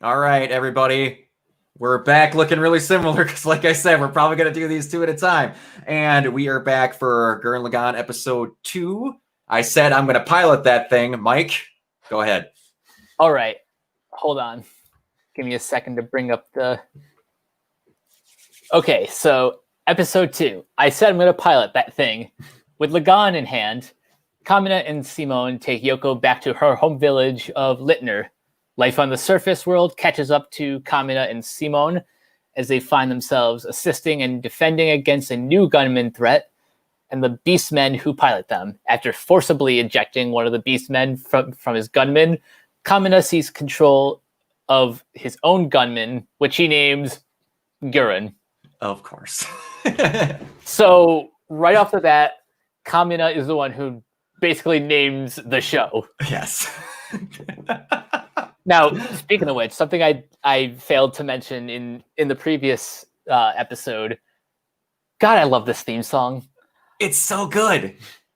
All right, everybody. We're back looking really similar because, like I said, we're probably going to do these two at a time. And we are back for Gurren Lagann episode 2. I said I'm going to pilot that thing. Mike, go ahead. All right. Hold on. Give me a second to bring up the... Okay, so episode 2. I said I'm going to pilot that thing. With Lagann in hand, Kamina and Simone take Yoko back to her home village of Littner. Life on the surface world catches up to Kamina and Simone as they find themselves assisting and defending against a new gunman threat and the beastmen who pilot them. After forcibly ejecting one of the beastmen from his gunman, Kamina sees control of his own gunman, which he names Gurren. Of course. So right off the bat, Kamina is the one who basically names the show. Yes. Now, speaking of which, something I failed to mention in the previous episode. God, I love this theme song. It's so good.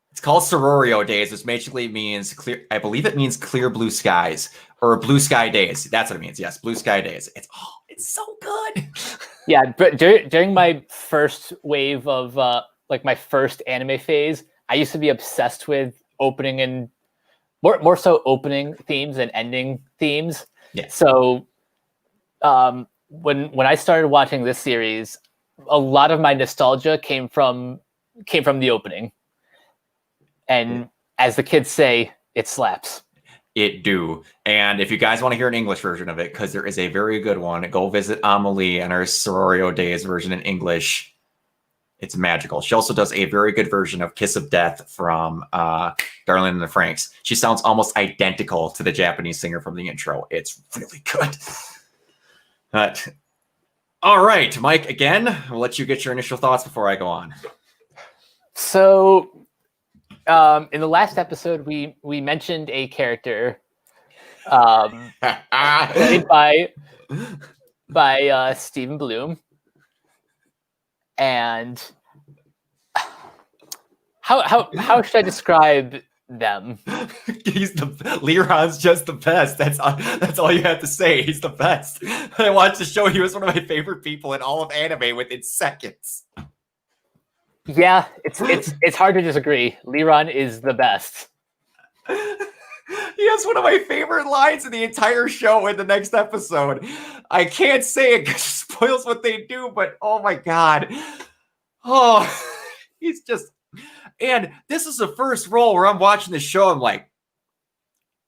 It's called Sororio Days, which basically means clear. I believe it means clear blue skies or blue sky days. That's what it means. Yes, blue sky days. It's so good. Yeah, but during my first wave of my first anime phase, I used to be obsessed with opening and more so opening themes and ending themes. Yeah. So when I started watching this series, a lot of my nostalgia came from the opening. And as the kids say, it slaps. It do. And if you guys want to hear an English version of it, because there is a very good one, go visit Amelie and her Sororio Days version in English. It's magical. She also does a very good version of Kiss of Death from Darling in the Franxx. She sounds almost identical to the Japanese singer from the intro. It's really good. But, all right, Mike, again, I'll let you get your initial thoughts before I go on. So, in the last episode, we mentioned a character played by Stephen Bloom. And how should I describe them? Leron's just the best. That's all you have to say. He's the best. I watched the show. He was one of my favorite people in all of anime within seconds. Yeah, it's hard to disagree. Leron is the best. He has one of my favorite lines in the entire show in the next episode. I can't say it because it spoils what they do, but oh my god. Oh, he's just... And this is the first role where I'm watching the show, I'm like,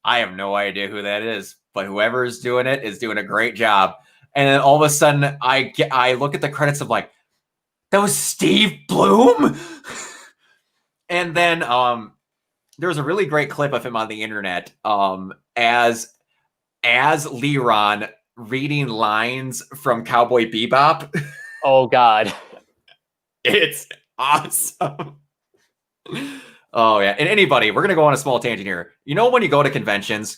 I have no idea who that is, but whoever is doing it is doing a great job. And then all of a sudden, I look at the credits of like, that was Steve Bloom? And then there was a really great clip of him on the internet as Leron reading lines from Cowboy Bebop. Oh, God. It's awesome. Oh, yeah. And anybody, we're going to go on a small tangent here. You know, when you go to conventions,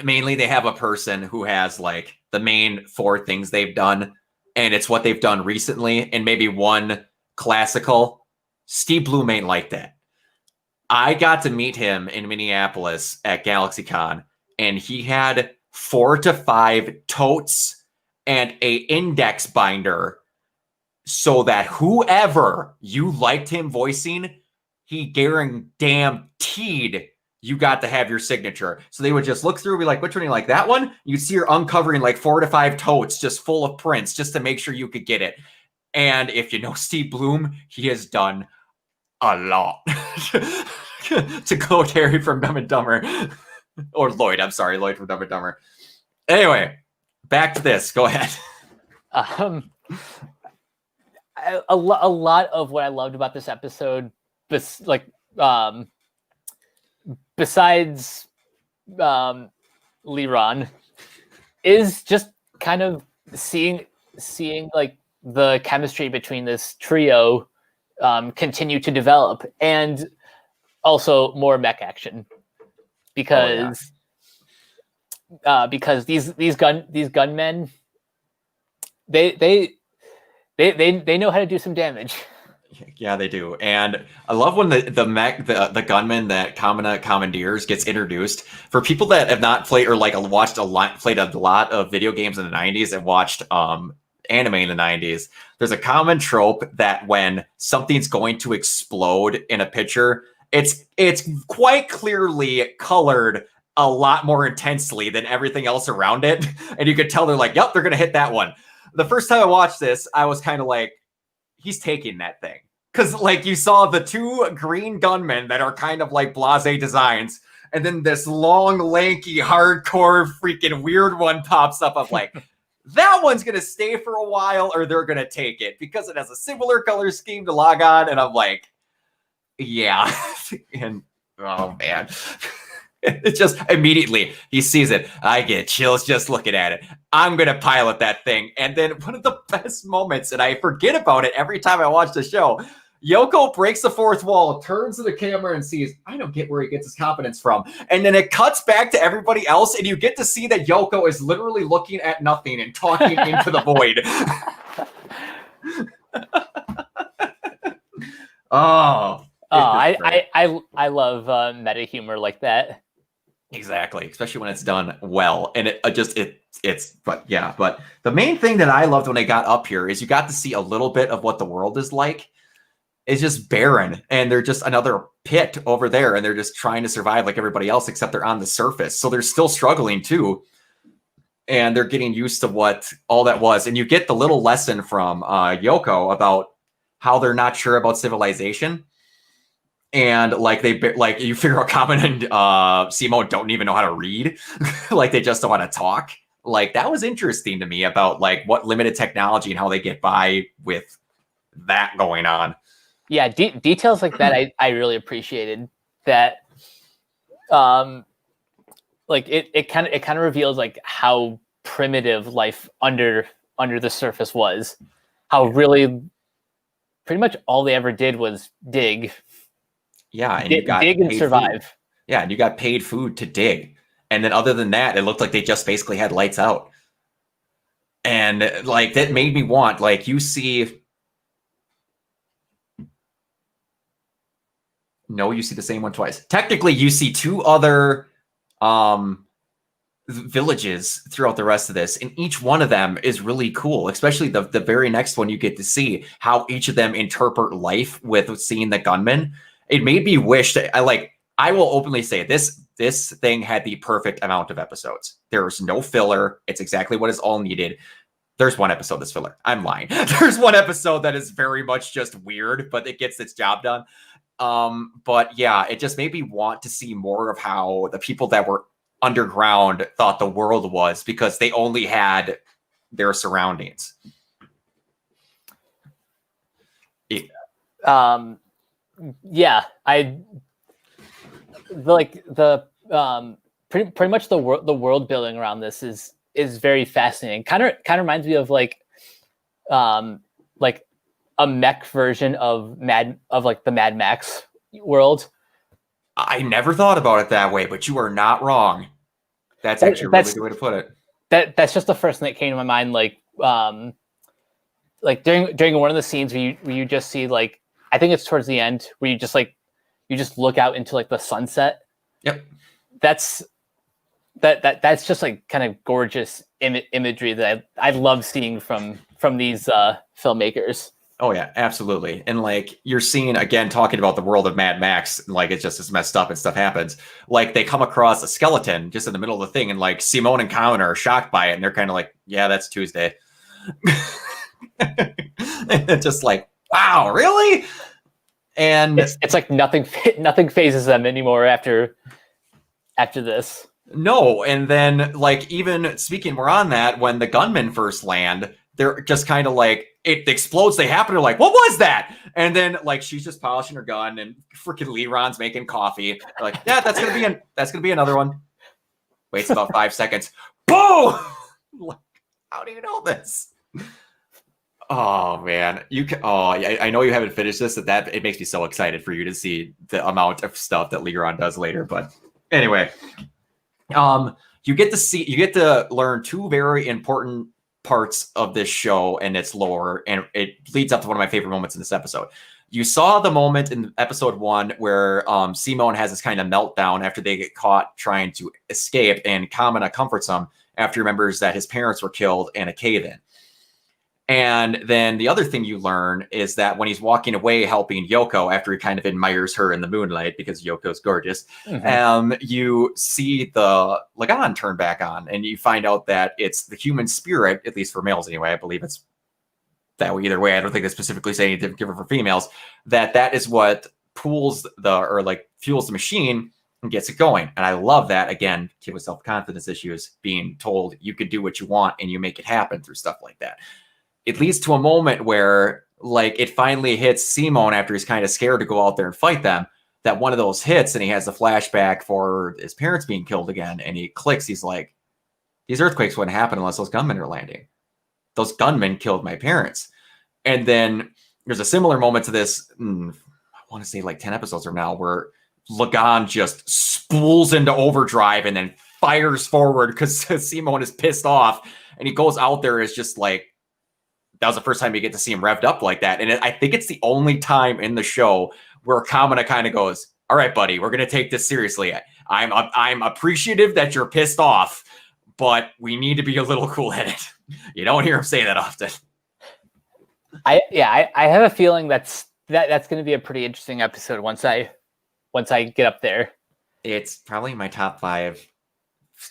mainly they have a person who has like the main 4 things they've done, and it's what they've done recently, and maybe one classical. Steve Bloom ain't like that. I got to meet him in Minneapolis at GalaxyCon, and he had 4 to 5 totes and a index binder so that whoever you liked him voicing, he guaranteed you got to have your signature. So they would just look through and be like, which one do you like? That one? You'd see her uncovering like 4 to 5 totes just full of prints just to make sure you could get it. And if you know Steve Bloom, he has done a lot to quote Harry from Dumb and Dumber. Or Lloyd, I'm sorry, Lloyd from Dumb and Dumber. Anyway, back to this. Go ahead. A lot of what I loved about this episode, besides Leron, is just kind of seeing like the chemistry between this trio continue to develop, and also more mech action because these gunmen they know how to do some damage. Yeah, they do. And I love when the gunman that Kamina commandeers gets introduced. For people that have not played or like played a lot of video games in the 90s and watched anime in the 90s, there's a common trope that when something's going to explode in a picture, it's quite clearly colored a lot more intensely than everything else around it. And you could tell they're like, yep, they're gonna hit that one. The first time I watched this, I was kind of like, he's taking that thing. Because, like, you saw the two green gunmen that are kind of like blase designs, and then this long, lanky, hardcore, freaking weird one pops up. I'm like, that one's going to stay for a while, or they're going to take it because it has a similar color scheme to Lagann. And I'm like, yeah. And, oh, man. It's just immediately he sees it. I get chills just looking at it. I'm going to pilot that thing. And then one of the best moments, and I forget about it every time I watch the show, Yoko breaks the fourth wall, turns to the camera and sees, I don't get where he gets his confidence from. And then it cuts back to everybody else, and you get to see that Yoko is literally looking at nothing and talking into the void. I love meta humor like that. Exactly, especially when it's done well. And but the main thing that I loved when I got up here is you got to see a little bit of what the world is like. It's just barren, and they're just another pit over there, and they're just trying to survive like everybody else, except they're on the surface. So they're still struggling too. And they're getting used to what all that was. And you get the little lesson from Yoko about how they're not sure about civilization. And like you figure out Kamen and Simone don't even know how to read. Like they just don't want to talk. Like that was interesting to me about like what limited technology and how they get by with that going on. Yeah, details like that I really appreciated. That like it kind of reveals like how primitive life under the surface was. How really pretty much all they ever did was dig. Yeah, and you got dig and survive. Food. Yeah, and you got paid food to dig. And then other than that, it looked like they just basically had lights out. And like that made me want, like you see No, you see the same one twice. Technically, you see two other villages throughout the rest of this, and each one of them is really cool, especially the very next one. You get to see how each of them interpret life with seeing the gunman. It made me wish that I will openly say this thing had the perfect amount of episodes. There's no filler. It's exactly what is all needed. There's one episode that's filler. I'm lying. There's one episode that is very much just weird, but it gets its job done. But yeah, it just made me want to see more of how the people that were underground thought the world was, because they only had their surroundings. Yeah, I like the pretty much the world building around this is very fascinating. Kind of reminds me of like a mech version of the Mad Max world. I never thought about it that way, but you are not wrong. That's actually a really good way to put it. That's just the first thing that came to my mind. Like during one of the scenes where you just see, like, I think it's towards the end, where you just look out into like the sunset. Yep. That's just like kind of gorgeous imagery that I love seeing from these filmmakers. Oh yeah, absolutely. And like you're seeing again, talking about the world of Mad Max, like it's just as messed up and stuff happens. Like they come across a skeleton just in the middle of the thing, and like Simone and Colin are shocked by it, and they're kind of like, "Yeah, that's Tuesday." And it's just like, wow, really? And it's like nothing phases them anymore after this. No, and then like even speaking, we're on that when the gunmen first land, they're just kind of like, it explodes. They happen to like, what was that? And then like she's just polishing her gun, and freaking Leron's making coffee. They're like, yeah, that's gonna be another one. Waits about 5 seconds. Boom! Like, how do you know this? Oh man, I know you haven't finished this. That it makes me so excited for you to see the amount of stuff that Leron does later. But anyway, you get to learn two very important parts of this show and its lore, and it leads up to one of my favorite moments in this episode. You saw the moment in episode 1 where Simone has this kind of meltdown after they get caught trying to escape, and Kamina comforts him after he remembers that his parents were killed in a cave-in. And then the other thing you learn is that when he's walking away helping Yoko after he kind of admires her in the moonlight because Yoko's gorgeous, you see the Lagann turn back on, and you find out that it's the human spirit, at least for males anyway. I believe it's that way either way. I don't think they specifically say anything different for females. That is what fuels the machine and gets it going. And I love that. Again, kid with self-confidence issues being told you could do what you want and you make it happen through stuff like that. It leads to a moment where like it finally hits Simone after he's kind of scared to go out there and fight them, that one of those hits and he has a flashback for his parents being killed again. And he clicks. He's like, these earthquakes wouldn't happen unless those gunmen are landing. Those gunmen killed my parents. And then there's a similar moment to this, I want to say like 10 episodes from now, where Lagann just spools into overdrive and then fires forward because Simone is pissed off. And he goes out there as just like, that was the first time you get to see him revved up like that. And I think it's the only time in the show where Kamina kind of goes, all right, buddy, we're going to take this seriously. I'm appreciative that you're pissed off, but we need to be a little cool-headed. You don't hear him say that often. I have a feeling that's going to be a pretty interesting episode once I get up there. It's probably my top 5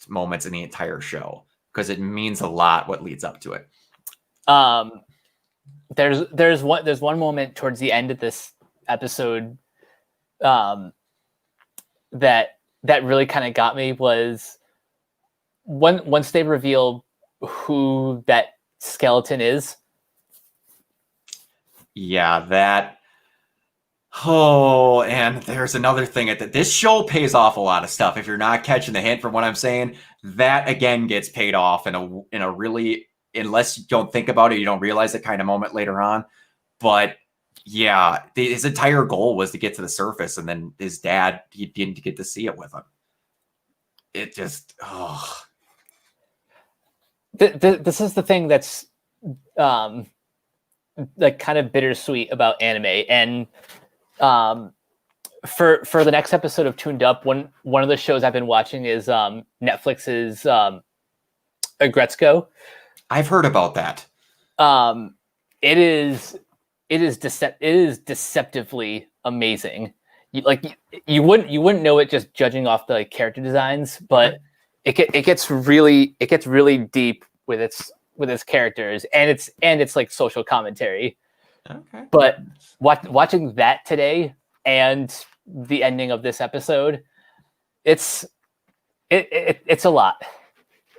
moments in the entire show because it means a lot what leads up to it. There's one moment towards the end of this episode that really kind of got me was once they reveal who that skeleton is. Yeah, that. Oh, and there's another thing that this show pays off a lot of stuff. If you're not catching the hint from what I'm saying, that again gets paid off in a really, unless you don't think about it, you don't realize it kind of moment later on. But yeah, his entire goal was to get to the surface, and then his dad, he didn't get to see it with him. It just, This is the thing that's like kind of bittersweet about anime. And for the next episode of Tuned Up, one of the shows I've been watching is Netflix's Agretzko. I've heard about that. It is deceptively amazing. You wouldn't know it just judging off the character designs, but it gets really deep with its characters, and it's like social commentary. Okay. But watching that today and the ending of this episode, it's a lot.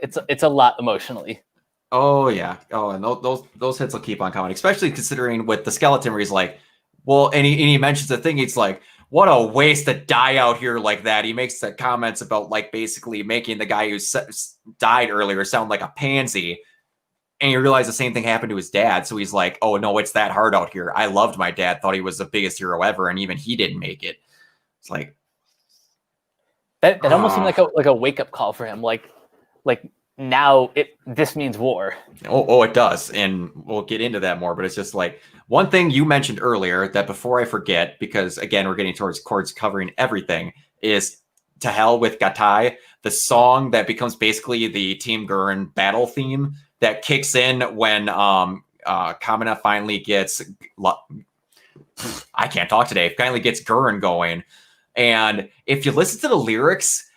It's a lot emotionally. Oh yeah. Oh, and those hits will keep on coming, especially considering with the skeleton where he's like, well, and he mentions the thing. He's like, what a waste to die out here like that. He makes the comments about like basically making the guy who died earlier sound like a pansy. And you realize the same thing happened to his dad. So he's like, oh no, it's that hard out here. I loved my dad, thought he was the biggest hero ever, and even he didn't make it. It's like that almost seemed like a wake-up call for him. Like now this means war. Oh, it does. And we'll get into that more, but it's just like one thing you mentioned earlier that before I forget, because again, we're getting towards covering everything, is To Hell with Gatai, the song that becomes basically the Team Gurren battle theme that kicks in when Kamina finally gets, I can't talk today, finally gets Gurren going. And if you listen to the lyrics,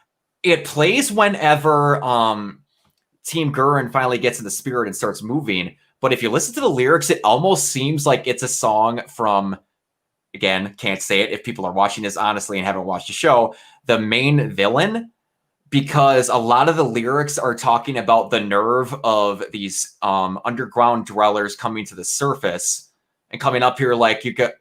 it plays whenever Team Gurren finally gets in the spirit and starts moving. But if you listen to the lyrics, it almost seems like it's a song from, again, can't say it if people are watching this honestly and haven't watched the show, the main villain, because a lot of the lyrics are talking about the nerve of these underground dwellers coming to the surface and coming up here. Like you got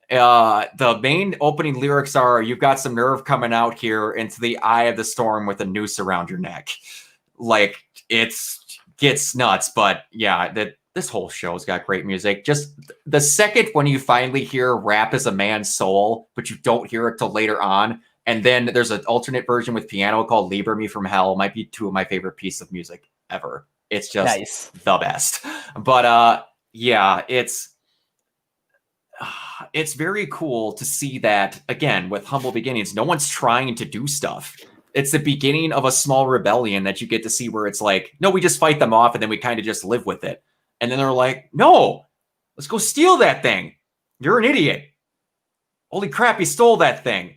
the main opening lyrics are, you've got some nerve coming out here into the eye of the storm with a noose around your neck. Like gets nuts. But yeah, this whole show's got great music. Just the second when you finally hear Rap is a Man's Soul, but you don't hear it till later on. And then there's an alternate version with piano called Liber Me from Hell. Might be 2 of my favorite pieces of music ever. It's just nice. The best. But yeah, it's it's very cool to see that, again, with humble beginnings, no one's trying to do stuff. It's the beginning of a small rebellion that you get to see where it's like, no, we just fight them off and then we kind of just live with it. And then they're like, no, let's go steal that thing. You're an idiot. Holy crap, he stole that thing.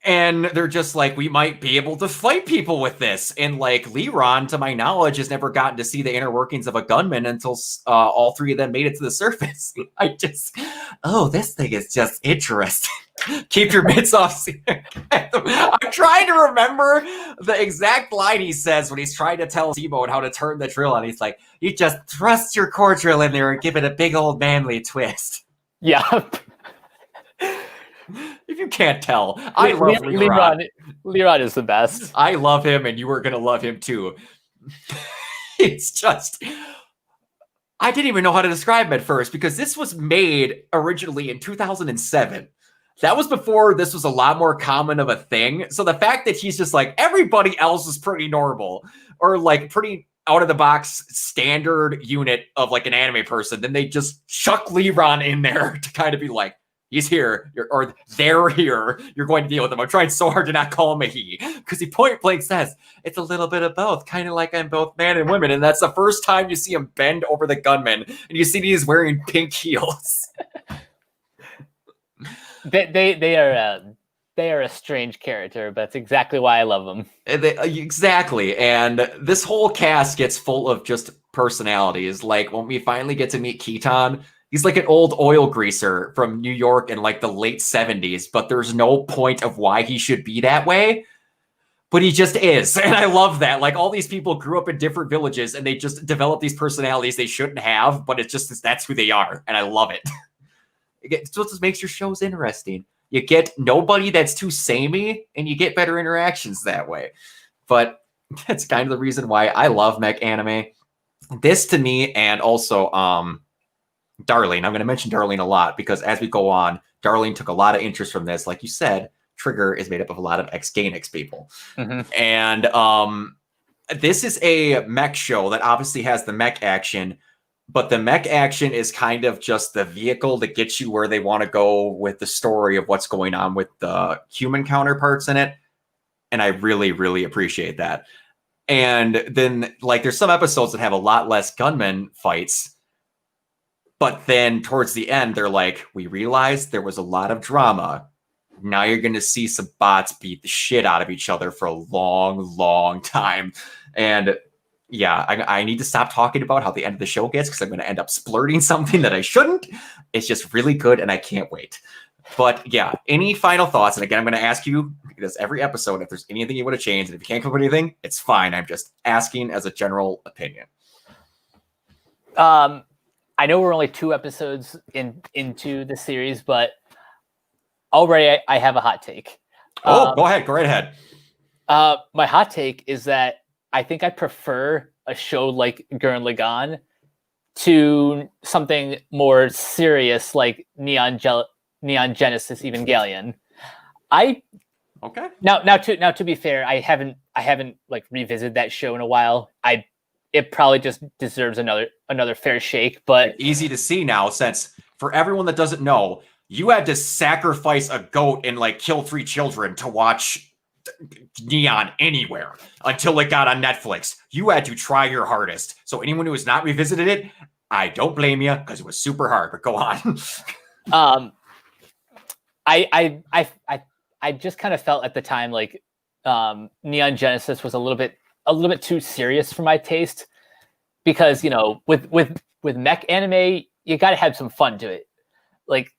And they're just like, we might be able to fight people with this. And like Leron, to my knowledge, has never gotten to see the inner workings of a gunman until all three of them made it to the surface. This thing is just interesting. Keep your mitts off. I'm trying to remember the exact line he says when he's trying to tell T-Bone how to turn the drill on. He's like, you just thrust your core drill in there and give it a big old manly twist. Yeah. If you can't tell, I love Leron. Leron is the best. I love him, and you are going to love him too. It's just, I didn't even know how to describe him at first because this was made originally in 2007. That was before this was a lot more common of a thing. So the fact that he's just like, everybody else is pretty normal or like pretty out of the box standard unit of like an anime person, then they just chuck Leron in there to kind of be like, he's here, or they're here. You're going to deal with them. I'm trying so hard to not call him a he, because he point blank says it's a little bit of both, kind of like I'm both man and woman. And that's the first time you see him bend over the gunman, and you see he's wearing pink heels. They are a strange character, but that's exactly why I love them. Exactly, and this whole cast gets full of just personalities. Like when we finally get to meet Keaton. He's like an old oil greaser from New York in like the late 70s, but there's no point of why he should be that way. But he just is. And I love that. Like all these people grew up in different villages and they just develop these personalities they shouldn't have, but it's just that's who they are. And I love it. It's what just makes your shows interesting. You get nobody that's too samey and you get better interactions that way. But that's kind of the reason why I love mech anime. This to me, and also Darlene. I'm going to mention Darlene a lot because as we go on, Darlene took a lot of interest from this. Like you said, Trigger is made up of a lot of ex-Gainax people. Mm-hmm. And this is a mech show that obviously has the mech action, but the mech action is kind of just the vehicle to get you where they want to go with the story of what's going on with the human counterparts in it. And I really, really appreciate that. And then like there's some episodes that have a lot less gunman fights. But then towards the end, they're like, we realized there was a lot of drama. Now you're going to see some bots beat the shit out of each other for a long, long time. And yeah, I need to stop talking about how the end of the show gets because I'm going to end up splurting something that I shouldn't. It's just really good and I can't wait. But yeah, any final thoughts? And again, I'm going to ask you this every episode if there's anything you want to change. And if you can't come up with anything, it's fine. I'm just asking as a general opinion. I know we're only 2 episodes into the series, but already I have a hot take. Go ahead. Go right ahead. My hot take is that I think I prefer a show like Gurren Lagann to something more serious like Neon Genesis Evangelion. Okay. Now to be fair, I haven't like revisited that show in a while. It probably just deserves another fair shake, but easy to see now since for everyone that doesn't know, you had to sacrifice a goat and like kill 3 children to watch Neon anywhere until it got on Netflix. You had to try your hardest. So anyone who has not revisited it, I don't blame you because it was super hard, but go on. I just kind of felt at the time like Neon Genesis was a little bit too serious for my taste because, you know, with mech anime, you got to have some fun to it. Like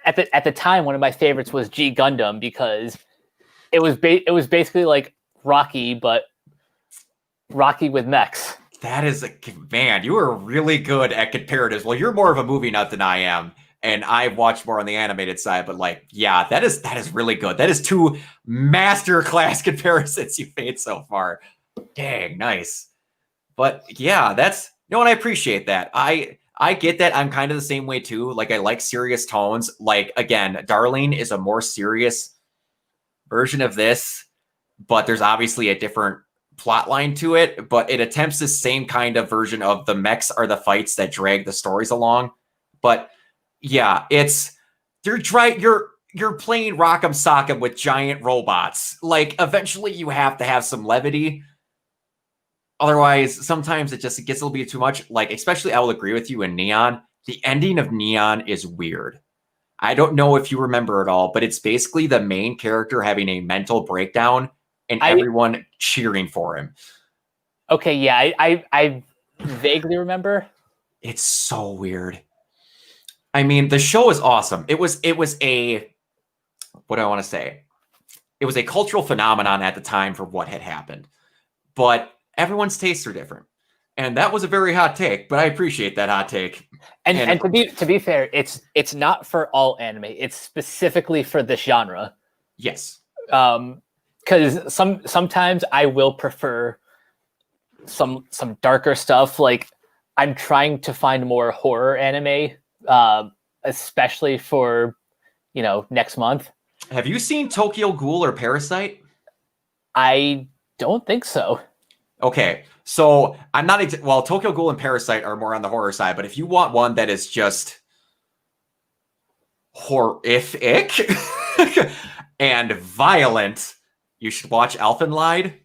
at the time, one of my favorites was G Gundam because it was basically like Rocky, but Rocky with mechs. That is man, you are really good at comparatives. Well, you're more of a movie nut than I am. And I've watched more on the animated side, but like, yeah, that is really good. That is 2 masterclass comparisons you've made so far. Dang, nice. But yeah, and I appreciate that. I get that. I'm kind of the same way too. Like I like serious tones. Like again, Darlene is a more serious version of this, but there's obviously a different plot line to it, but it attempts the same kind of version of the mechs are the fights that drag the stories along. But Yeah, you're playing Rock'em Sock'em with giant robots. Like, eventually you have to have some levity. Otherwise, sometimes it gets a little bit too much. Like, especially, I will agree with you in Neon. The ending of Neon is weird. I don't know if you remember it all, but it's basically the main character having a mental breakdown and everyone cheering for him. Okay, yeah, I vaguely remember. It's so weird. I mean, the show is awesome. It was a, what do I want to say? It was a cultural phenomenon at the time for what had happened. But everyone's tastes are different. And that was a very hot take, but I appreciate that hot take. And to be fair, it's not for all anime. It's specifically for this genre. Yes. Because sometimes I will prefer some darker stuff. Like, I'm trying to find more horror anime, especially for next month. Have you seen Tokyo Ghoul or Parasite? I don't think so. Okay, so I'm not Tokyo Ghoul and Parasite are more on the horror side, but if you want one that is just horrific and violent, you should watch Elfenlied.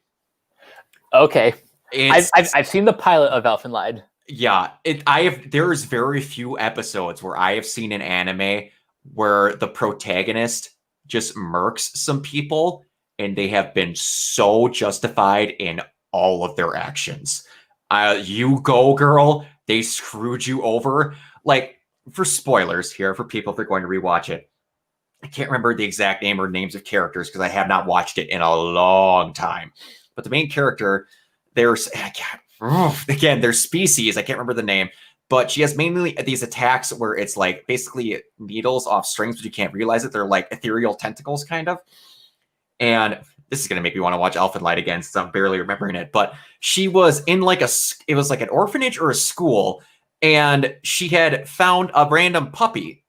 Okay, I've seen the pilot of Elfenlied. Yeah, there's very few episodes where I have seen an anime where the protagonist just murks some people and they have been so justified in all of their actions. You go, girl. They screwed you over. Like, for spoilers here, for people if they're going to rewatch it, I can't remember the exact name or names of characters because I have not watched it in a long time. But the main character, again, their species, I can't remember the name, but she has mainly these attacks where it's like basically needles off strings, but you can't realize it. They're like ethereal tentacles, kind of. And this is going to make me want to watch Elfenlied again since I'm barely remembering it. But she was in it was like an orphanage or a school, and she had found a random puppy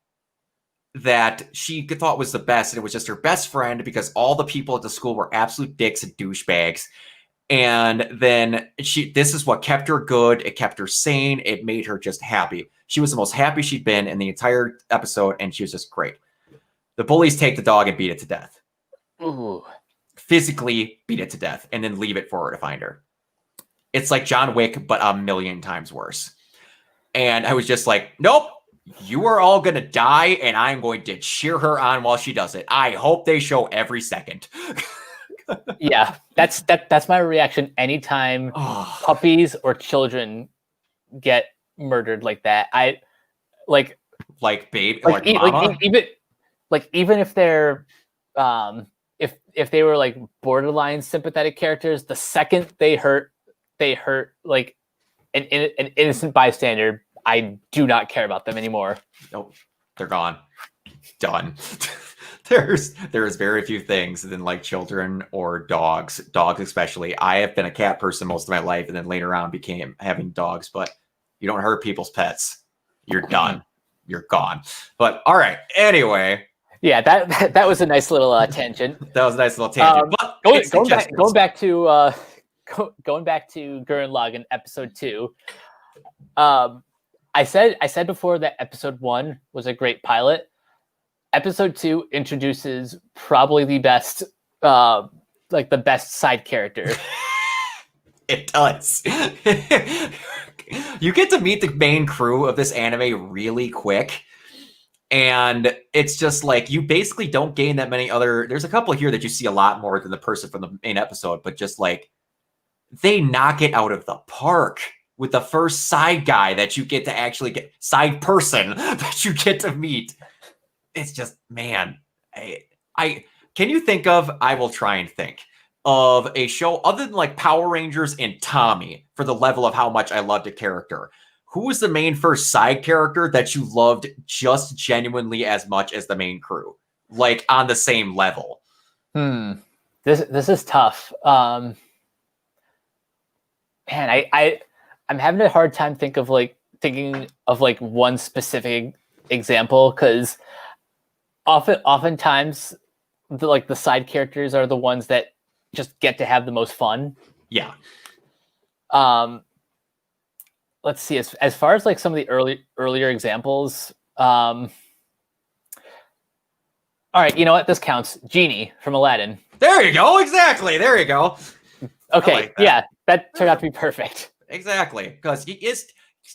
that she thought was the best, and it was just her best friend because all the people at the school were absolute dicks and douchebags. And then this is what kept her good. It kept her sane. It made her just happy. She was the most happy she'd been in the entire episode, and she was just great. The bullies take the dog and beat it to death. Ooh. Physically beat it to death and then leave it for her to find her. It's like John Wick, but a million times worse. And I was just like, nope, you are all going to die, and I'm going to cheer her on while she does it. I hope they show every second. Yeah, that's my reaction anytime puppies or children get murdered like that. Even if they're if they were like borderline sympathetic characters, the second they hurt like an innocent bystander, I do not care about them anymore. Nope, they're gone. Done. There's very few things than like children or dogs especially. I have been a cat person most of my life, and then later on became having dogs. But you don't hurt people's pets, you're done. You're gone. But all right. Anyway. Yeah, that was a nice little tangent. That was a nice little tangent. But going back to Gurren Lagann episode 2. I said before that episode 1 was a great pilot. Episode 2 introduces probably the best, the best side character. It does. You get to meet the main crew of this anime really quick. And it's just like, you basically don't gain that many other. There's a couple here that you see a lot more than the person from the main episode, but just like, they knock it out of the park with the first side guy that you get to actually side person that you get to meet. It's just, man, I can you think of, I will try and think of a show other than like Power Rangers and Tommy for the level of how much I loved a character. Who was the main first side character that you loved just genuinely as much as the main crew? Like on the same level? This is tough. Man, I'm having a hard time thinking of one specific example, because oftentimes the side characters are the ones that just get to have the most fun. Yeah. Let's see. As far as like some of the earlier examples, All right, you know what? This counts. Genie from Aladdin. There you go. Exactly. There you go. Okay, like that. yeah, that turned out to be perfect. Exactly. Because he's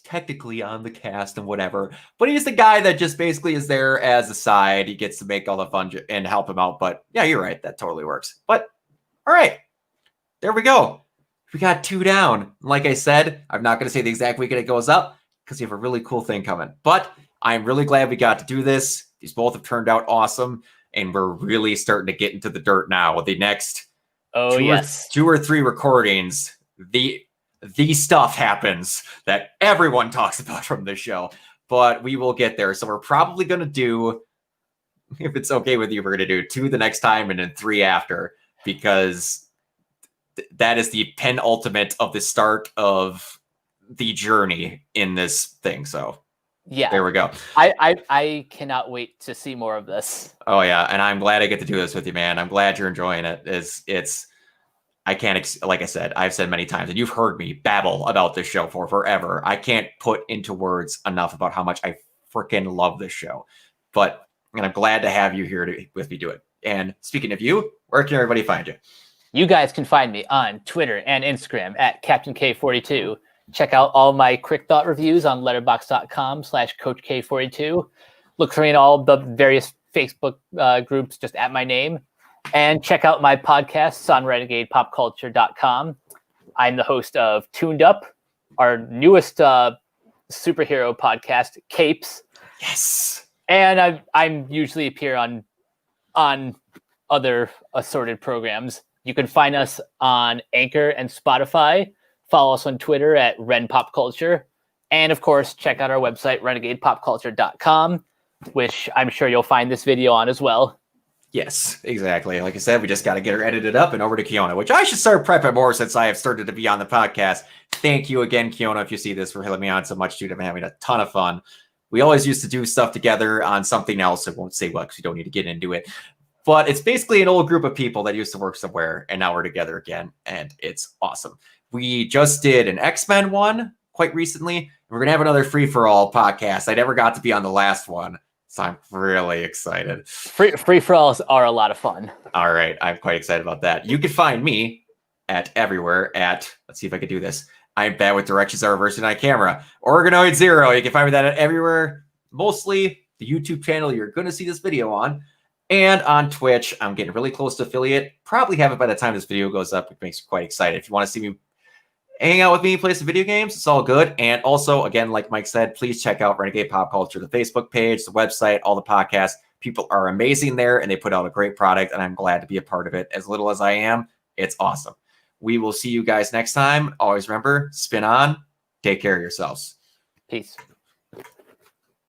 technically on the cast and whatever, but he's the guy that just basically is there as a side. He gets to make all the fun and help him out. But yeah, you're right. That totally works. But all right, there we go. We got 2 down. Like I said, I'm not going to say the exact weekend it goes up because you have a really cool thing coming. But I'm really glad we got to do this. These both have turned out awesome, and we're really starting to get into the dirt now with the next two or three recordings. The stuff happens that everyone talks about from this show, but we will get there. So we're probably going to do, if it's okay with you, we're going to do 2 the next time and then 3 after, because that is the penultimate of the start of the journey in this thing. So yeah, there we go. I cannot wait to see more of this. Oh yeah, and I'm glad I get to do this with you, man. I'm glad you're enjoying it. It's I can't, like I said, I've said many times, and you've heard me babble about this show for forever. I can't put into words enough about how much I freaking love this show. And I'm glad to have you here with me do it. And speaking of you, where can everybody find you? You guys can find me on Twitter and Instagram at CaptainK42. Check out all my quick thought reviews on letterboxd.com/CoachK42. Look for me in all the various Facebook groups just at my name. And check out my podcasts on renegadepopculture.com. I'm the host of Tuned Up, our newest superhero podcast, Capes. Yes. And I'm usually appear on other assorted programs. You can find us on Anchor and Spotify. Follow us on Twitter at RenPopCulture. And of course, check out our website, renegadepopculture.com, which I'm sure you'll find this video on as well. Yes, exactly. Like I said, we just got to get her edited up and over to Kiona, which I should start prepping more since I have started to be on the podcast. Thank you again, Kiona, if you see this, for having me on so much, dude. I'm having a ton of fun. We always used to do stuff together on something else. I won't say what because we don't need to get into it. But it's basically an old group of people that used to work somewhere, and now we're together again, and it's awesome. We just did an X-Men one quite recently. We're going to have another free-for-all podcast. I never got to be on the last one, so I'm really excited. Free-for-alls are a lot of fun. All right, I'm quite excited about that. You can find me at everywhere at, let's see if I can do this. I'm bad with directions, our version on camera. Organoid Zero. You can find me that at everywhere, mostly the YouTube channel you're going to see this video on. And on Twitch, I'm getting really close to affiliate. Probably have it by the time this video goes up, which makes me quite excited. If you want to see me hang out with me, play some video games, it's all good. And also, again, like Mike said, please check out Renegade Pop Culture, the Facebook page, the website, all the podcasts. People are amazing there, and they put out a great product, and I'm glad to be a part of it. As little as I am, it's awesome. We will see you guys next time. Always remember, spin on. Take care of yourselves. Peace.